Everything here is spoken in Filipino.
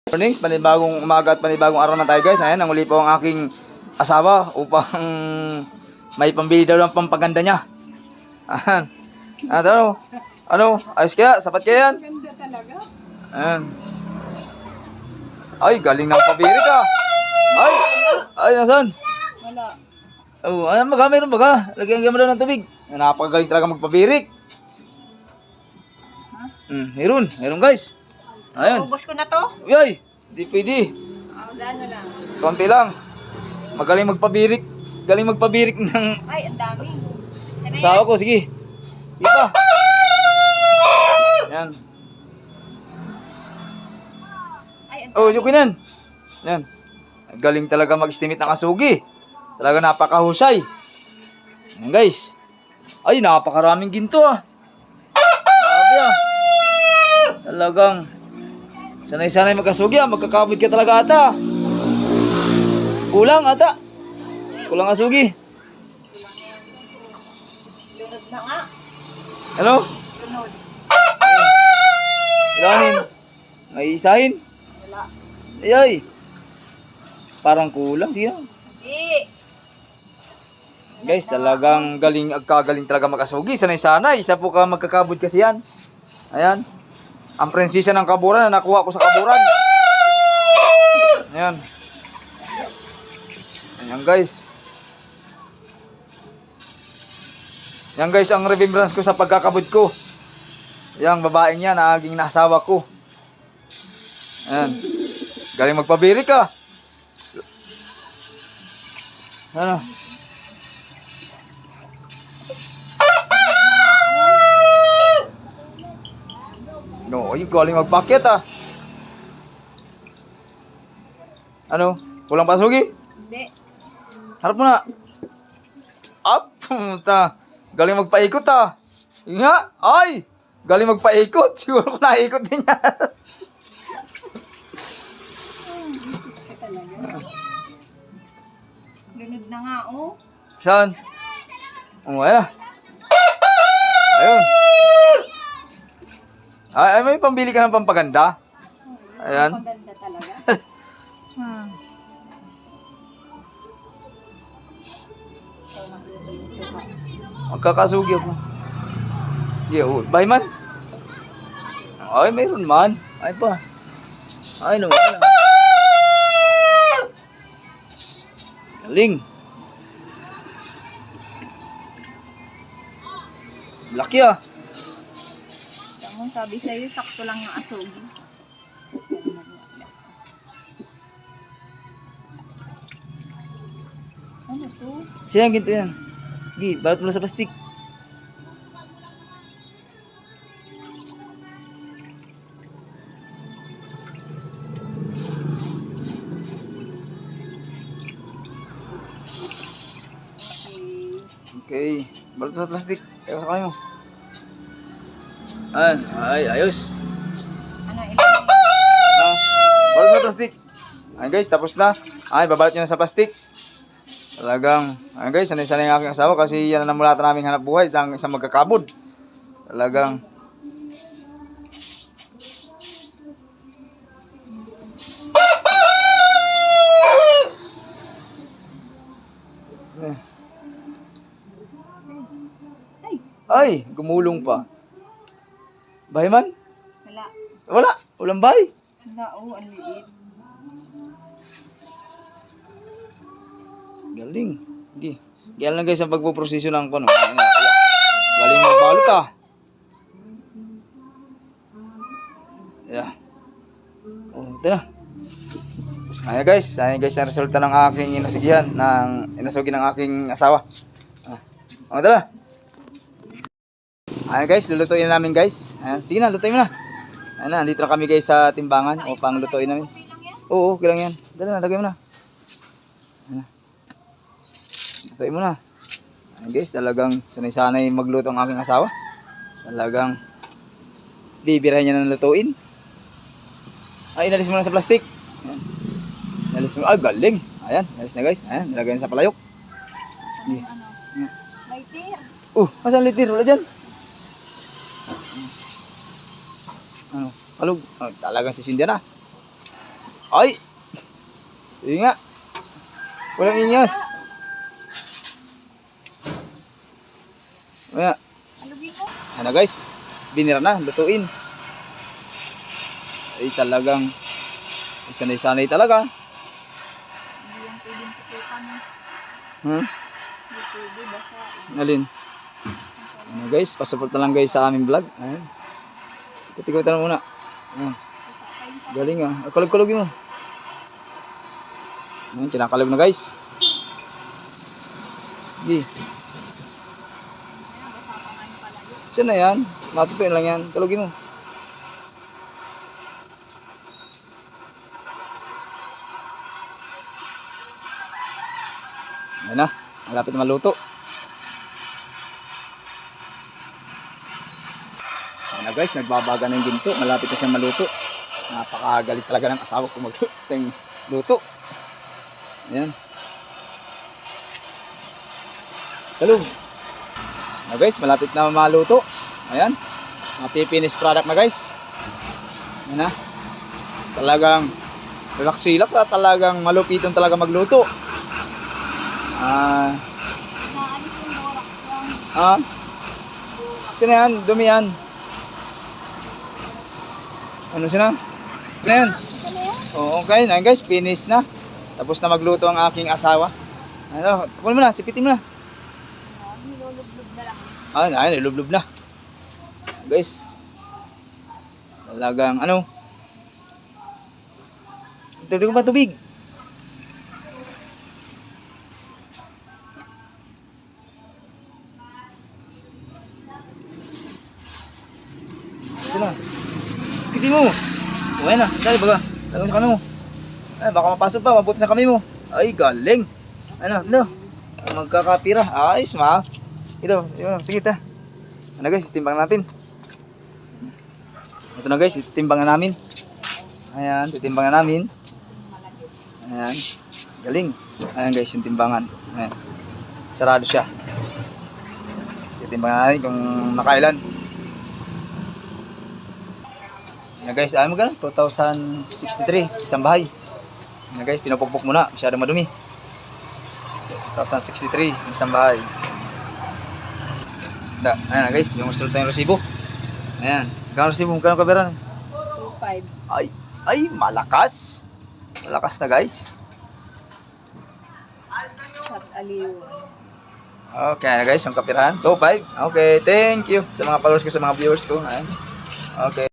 Mornings, panibagong umaga at panibagong araw na tayo guys. Ayan, nanguli po ang aking asawa upang may pambili daw ng pampaganda niya. Ayan. Ano? Ayos kaya? Sapat kaya yan? Ganda talaga. Ayan. Ay, galing ng pabirik ah. Ay, nasan? Wala. Oh, ayan baga, mayroon baga. Lagyan mo daw ng tubig. Napakagaling talaga magpabirik. Meron guys. Ayan. Ubus ko na to? Uy, di pwede. Gano'n lang. Konti lang. Magaling magpabirik. Galing magpabirik ng Ay, ang dami. asawa ko. Sige. Sige pa. Yan. Ay, ang Oh, yukin yan. Yan. Galing talaga mag-estimate ng asugi. Talaga napakahusay. Yan guys. Ay, napakaraming ginto ah. Grabe ah. Talagang sanay-sanay magkasugi ah. Magkakabod ka talaga ata. Kulang ata. Kulang asugi. lunod na nga. Ano? Lunod. Ilanin. May isahin. Wala. Ay. Parang kulang. Sige na. Hindi. Guys, talagang kagaling talaga mag-asugi. Sanay-sanay. Isa po ka magkakabod kasi yan. Ayan. Ang prinsesa ng kaburan na nakuha ko sa kaburan. Ayan. Ayan guys. Yan guys ang remembrance ko sa pagkakabod ko. Yang babaeng yan na aging nasawa ko. Ayan. Galing magpabiri ka. Ano? No, ay galing magpakit ah. Ano? Kulang pa sugi? Hindi. Harap mo na. Up, pumunta. Galing magpaikot ah. Yun nga. Ay! Galing magpaikot. Siguro ko naikot din yan. Lunod na nga, oh. Saan? Ayan. Ayun. Ay, may pambili ka ng pampaganda. Ayan. Maganda talaga. Ikaw magluto yung tuka. Magkakasugi ako. Yeah, bay man. Ay, mayroon man. Ay pa. Ay, no. Galing. Laki ah. Ang sabi sa'yo, sakto lang yung asugi. Ano to? Siya ang ginto yan. Gi, balot mo lang sa plastic. Okay. Balot mo sa plastic. Ewan sa mo. Ay, ayos. Ano, ilagay? Balot mo sa plastic. Ay guys, tapos na. Ay, babalot nyo na sa plastic. Talagang, ay guys, sanay-sanay ang aking asawa kasi yan ang namulatan naming hanap buhay ng isang magkakabod. Talagang, ay, gumulong pa. Bahay man? Wala. Wala, walang bahay. Wala, oh, ang liit. Galing. Hindi. Galing lang guys ang pagpuprosesyon ng kono. Galing magbalot ah. Yeah. Oh, ito na. Ayan guys ang resulta ng aking inasugi ng aking asawa. Ito na. Ayan guys, lulutuin na namin guys. Ayan, sige na, lutuin mo na. Ayan na, andito na kami guys sa timbangan upang lutuin namin. Oo, okay lang yan. Dala na, lagay mo na. Ayan. Lutuin mo na. Ayan guys, talagang sanay-sanay magluto ang aking asawa. Talagang bibirahin niya na lutuin. Ay, inalis mo na sa plastic. Ayan. Inalis mo. Ay, galing. Ayan, inalis na guys. Ayan, nilagay na sa palayok. Ano? Lighter. Masaan litir? Wala dyan. Ano? Palog. Talagang sisindihan na. Ay! Sige nga. Walang inyas. Ayan. Alugin mo. Ano guys, binira na, lutuin. Ay talagang sanay-sanay talaga. Hindi yung pwedeng tutukan. Hmm? Hindi pwede basta. Alin? Ano guys, pasupport na lang guys sa aming vlog. Ayan. Ikot-ikotan na muna. Ayan. Galing ah. Kalog-kalogin mo. Ayan, kinakalog na guys. Hindi. Saan na yan? Matutuin lang yan. Kalogin mo. Ayan na. Malapit na maluto. Ayan na guys, nagbabaga na yung ginto. Malapit na siyang maluto. Napakagaling talaga ng asawa ko magluto. Ayan. Kalog. Ayan guys, malapit na maluto. Ayan. Mapipinis product na guys. Ayan na. Talagang silak-silak na. Talagang malupiton talaga magluto. Naalis yung borak. Sino yan? Dumi yan. Ano sino? Sino yan? Oo, okay. Ayan guys, finish na. Tapos na magluto ang aking asawa. Ano, tapos mo na, sipitin mo na. Nilulublob na lang. Ayun, nilublob na. Guys. Talagang, ano? Tubig ko pa tubig. Ito na. Sipitin mo. Okay na, dali baga. Talagang sa kami mo. Ay, baka mapasok pa, mabuti sa kami mo. Ay, galing. Ano? Magkakapira. Ayos, ma. Ito, sige ta. Ano guys, timbang natin. Ito na guys, titimbangan namin. Ayan, titimbangan namin. Ayan, galing. Ayan guys, yung timbangan. Ayan. Sarado siya. Titimbangan natin kung nakailan. Ayan guys, ayaw mo gano'n? 2063, isang bahay. Ayan guys, pinapukpok muna, masyadong madumi. 2063, isang bahay. Ayan na guys, yung gusto tayong resibo. Ayan, kano resibo mo, kano kaberan? 2.5. Ay, malakas. Malakas na guys. Sa aliw. Okay na guys, yung kapirahan. 2.5. Okay, thank you sa mga followers ko, sa mga viewers ko. Ayan. Okay.